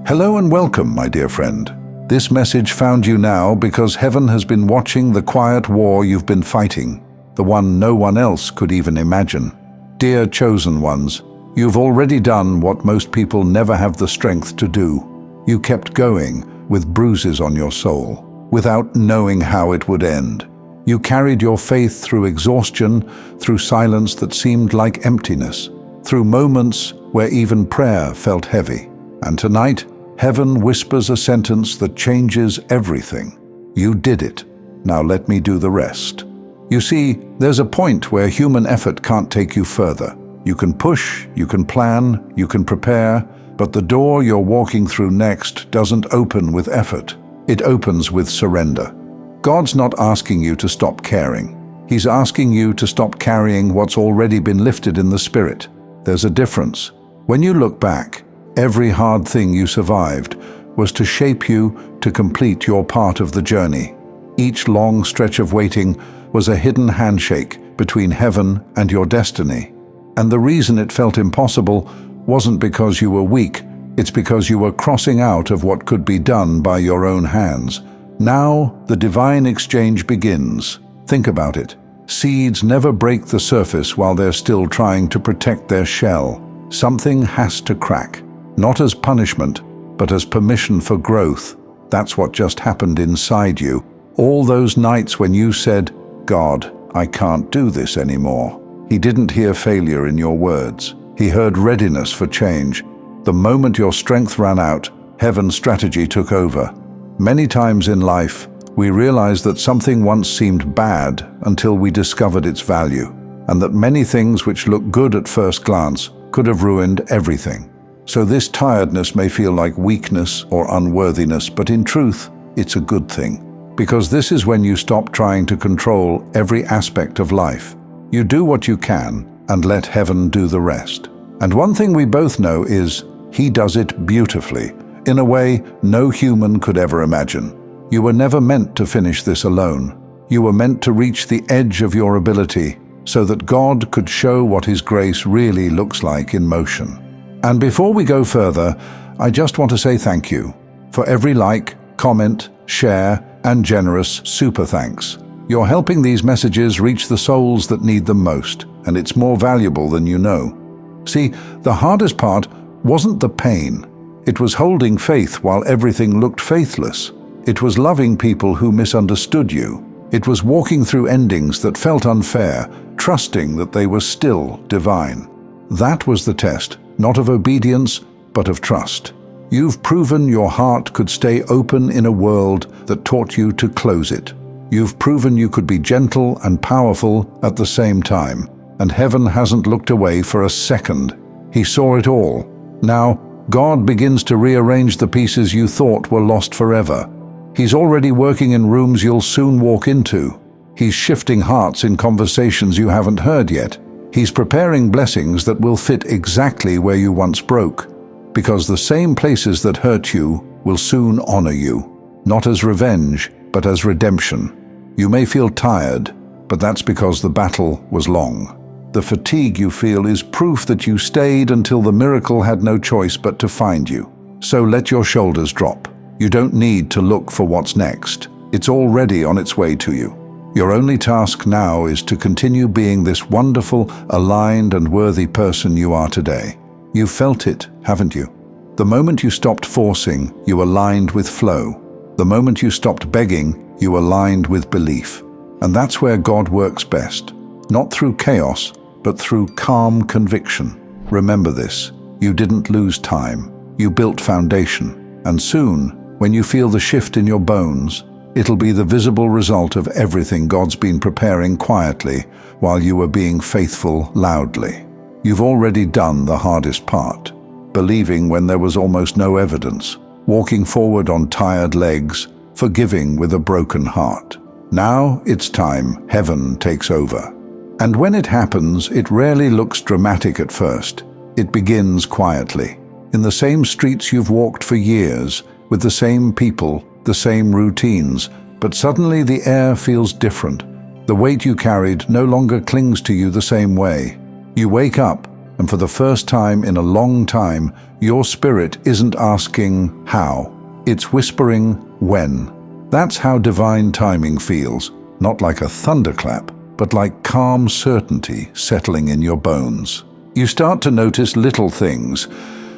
Hello and welcome, my dear friend. This message found you now because heaven has been watching the quiet war you've been fighting, the one no one else could even imagine. Dear chosen ones, you've already done what most people never have the strength to do. You kept going with bruises on your soul, without knowing how it would end. You carried your faith through exhaustion, through silence that seemed like emptiness, through moments where even prayer felt heavy. And tonight, heaven whispers a sentence that changes everything. You did it. Now let me do the rest. You see, there's a point where human effort can't take you further. You can push, you can plan, you can prepare, but the door you're walking through next doesn't open with effort. It opens with surrender. God's not asking you to stop caring. He's asking you to stop carrying what's already been lifted in the spirit. There's a difference. When you look back, every hard thing you survived was to shape you to complete your part of the journey. Each long stretch of waiting was a hidden handshake between heaven and your destiny. And the reason it felt impossible wasn't because you were weak, it's because you were crossing out of what could be done by your own hands. Now, the divine exchange begins. Think about it. Seeds never break the surface while they're still trying to protect their shell. Something has to crack. Not as punishment, but as permission for growth. That's what just happened inside you. All those nights when you said, "God, I can't do this anymore." He didn't hear failure in your words. He heard readiness for change. The moment your strength ran out, heaven's strategy took over. Many times in life, we realize that something once seemed bad until we discovered its value, and that many things which look good at first glance could have ruined everything. So this tiredness may feel like weakness or unworthiness, but in truth, it's a good thing. Because this is when you stop trying to control every aspect of life. You do what you can and let heaven do the rest. And one thing we both know is, He does it beautifully, in a way no human could ever imagine. You were never meant to finish this alone. You were meant to reach the edge of your ability so that God could show what His grace really looks like in motion. And before we go further, I just want to say thank you for every like, comment, share, and generous super thanks. You're helping these messages reach the souls that need them most, and it's more valuable than you know. See, the hardest part wasn't the pain. It was holding faith while everything looked faithless. It was loving people who misunderstood you. It was walking through endings that felt unfair, trusting that they were still divine. That was the test, not of obedience, but of trust. You've proven your heart could stay open in a world that taught you to close it. You've proven you could be gentle and powerful at the same time, and heaven hasn't looked away for a second. He saw it all. Now, God begins to rearrange the pieces you thought were lost forever. He's already working in rooms you'll soon walk into. He's shifting hearts in conversations you haven't heard yet. He's preparing blessings that will fit exactly where you once broke, because the same places that hurt you will soon honor you, not as revenge, but as redemption. You may feel tired, but that's because the battle was long. The fatigue you feel is proof that you stayed until the miracle had no choice but to find you. So let your shoulders drop. You don't need to look for what's next. It's already on its way to you. Your only task now is to continue being this wonderful, aligned and worthy person you are today. You've felt it, haven't you? The moment you stopped forcing, you aligned with flow. The moment you stopped begging, you aligned with belief. And that's where God works best. Not through chaos, but through calm conviction. Remember this, you didn't lose time. You built foundation. And soon, when you feel the shift in your bones, it'll be the visible result of everything God's been preparing quietly while you were being faithful loudly. You've already done the hardest part, believing when there was almost no evidence, walking forward on tired legs, forgiving with a broken heart. Now it's time heaven takes over. And when it happens, it rarely looks dramatic at first. It begins quietly, in the same streets you've walked for years, with the same people, the same routines, but suddenly the air feels different. The weight you carried no longer clings to you the same way. You wake up, And for the first time in a long time, your spirit isn't asking how. It's whispering when. That's how divine timing feels, not like a thunderclap, but like calm certainty settling in your bones. You start to notice little things.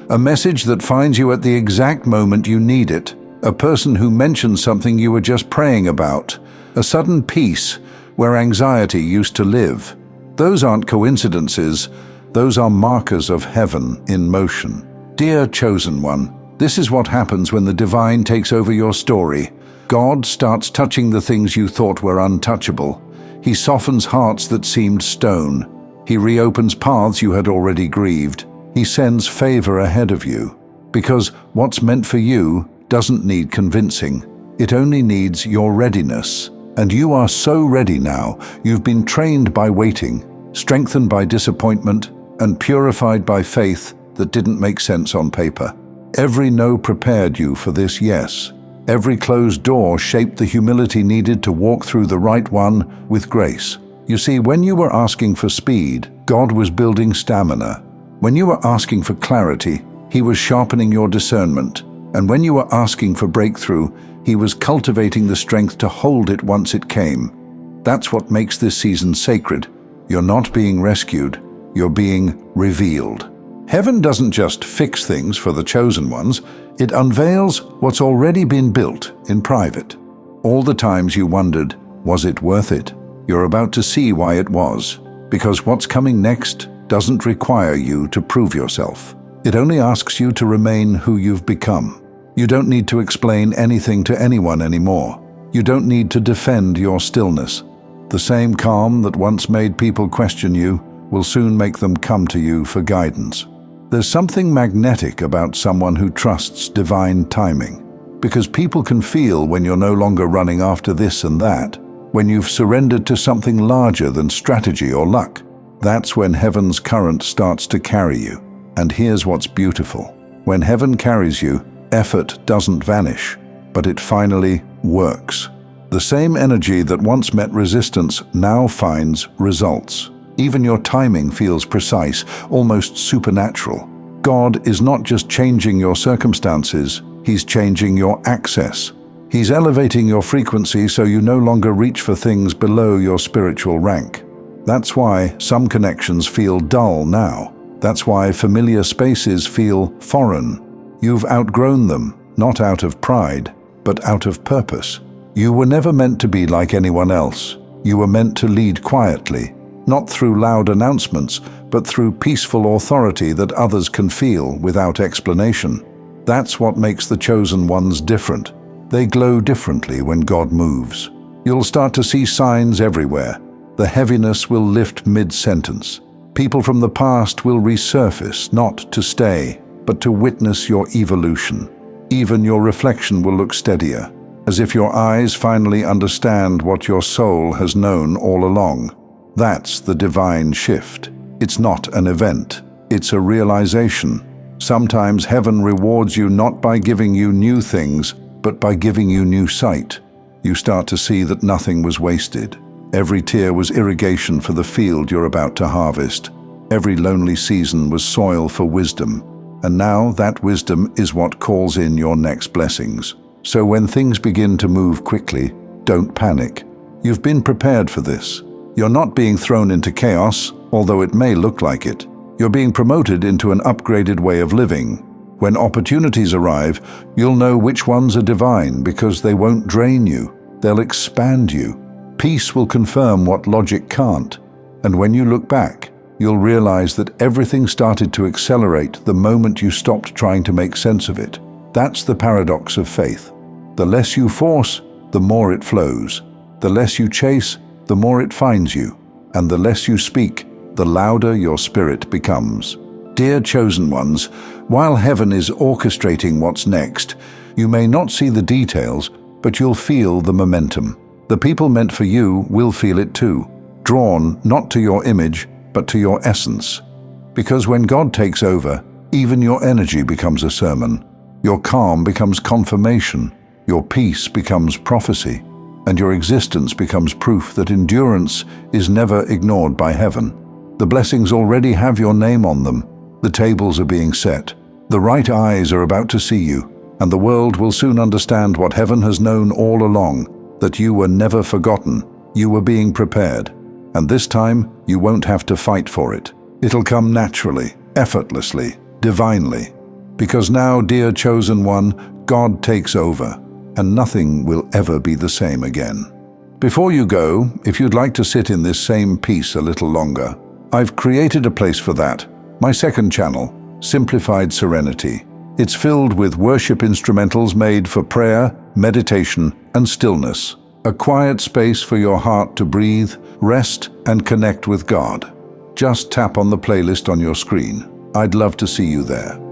A message that finds you at the exact moment you need it. A person who mentions something you were just praying about. A sudden peace where anxiety used to live. Those aren't coincidences. Those are markers of heaven in motion. Dear chosen one, this is what happens when the divine takes over your story. God starts touching the things you thought were untouchable. He softens hearts that seemed stone. He reopens paths you had already grieved. He sends favor ahead of you. Because what's meant for you doesn't need convincing. It only needs your readiness. And you are so ready now. You've been trained by waiting, strengthened by disappointment, and purified by faith that didn't make sense on paper. Every no prepared you for this yes. Every closed door shaped the humility needed to walk through the right one with grace. You see, when you were asking for speed, God was building stamina. When you were asking for clarity, He was sharpening your discernment. And when you were asking for breakthrough, He was cultivating the strength to hold it once it came. That's what makes this season sacred. You're not being rescued, you're being revealed. Heaven doesn't just fix things for the chosen ones, it unveils what's already been built in private. All the times you wondered, was it worth it? You're about to see why it was, because what's coming next doesn't require you to prove yourself. It only asks you to remain who you've become. You don't need to explain anything to anyone anymore. You don't need to defend your stillness. The same calm that once made people question you will soon make them come to you for guidance. There's something magnetic about someone who trusts divine timing, because people can feel when you're no longer running after this and that, when you've surrendered to something larger than strategy or luck. That's when heaven's current starts to carry you. And here's what's beautiful. When heaven carries you, effort doesn't vanish, but it finally works. The same energy that once met resistance now finds results. Even your timing feels precise, almost supernatural. God is not just changing your circumstances, He's changing your access. He's elevating your frequency so you no longer reach for things below your spiritual rank. That's why some connections feel dull now. That's why familiar spaces feel foreign. You've outgrown them, not out of pride, but out of purpose. You were never meant to be like anyone else. You were meant to lead quietly. Not through loud announcements, but through peaceful authority that others can feel without explanation. That's what makes the chosen ones different. They glow differently when God moves. You'll start to see signs everywhere. The heaviness will lift mid-sentence. People from the past will resurface, not to stay, but to witness your evolution. Even your reflection will look steadier, as if your eyes finally understand what your soul has known all along. That's the divine shift. It's not an event, it's a realization. Sometimes heaven rewards you not by giving you new things, but by giving you new sight. You start to see that nothing was wasted. Every tear was irrigation for the field you're about to harvest. Every lonely season was soil for wisdom. And now that wisdom is what calls in your next blessings. So when things begin to move quickly, don't panic. You've been prepared for this. You're not being thrown into chaos, although it may look like it. You're being promoted into an upgraded way of living. When opportunities arrive, you'll know which ones are divine because they won't drain you. They'll expand you. Peace will confirm what logic can't. And when you look back, you'll realize that everything started to accelerate the moment you stopped trying to make sense of it. That's the paradox of faith. The less you force, the more it flows. The less you chase, the more it finds you, and the less you speak, the louder your spirit becomes. Dear chosen ones, while heaven is orchestrating what's next, you may not see the details, but you'll feel the momentum. The people meant for you will feel it too, drawn not to your image, but to your essence. Because when God takes over, even your energy becomes a sermon. Your calm becomes confirmation, your peace becomes prophecy, and your existence becomes proof that endurance is never ignored by heaven. The blessings already have your name on them. The tables are being set. The right eyes are about to see you, and the world will soon understand what heaven has known all along, that you were never forgotten. You were being prepared. And this time, you won't have to fight for it. It'll come naturally, effortlessly, divinely. Because now, dear chosen one, God takes over, and nothing will ever be the same again. Before you go, if you'd like to sit in this same peace a little longer, I've created a place for that. My second channel, Simplified Serenity. It's filled with worship instrumentals made for prayer, meditation, and stillness. A quiet space for your heart to breathe, rest, and connect with God. Just tap on the playlist on your screen. I'd love to see you there.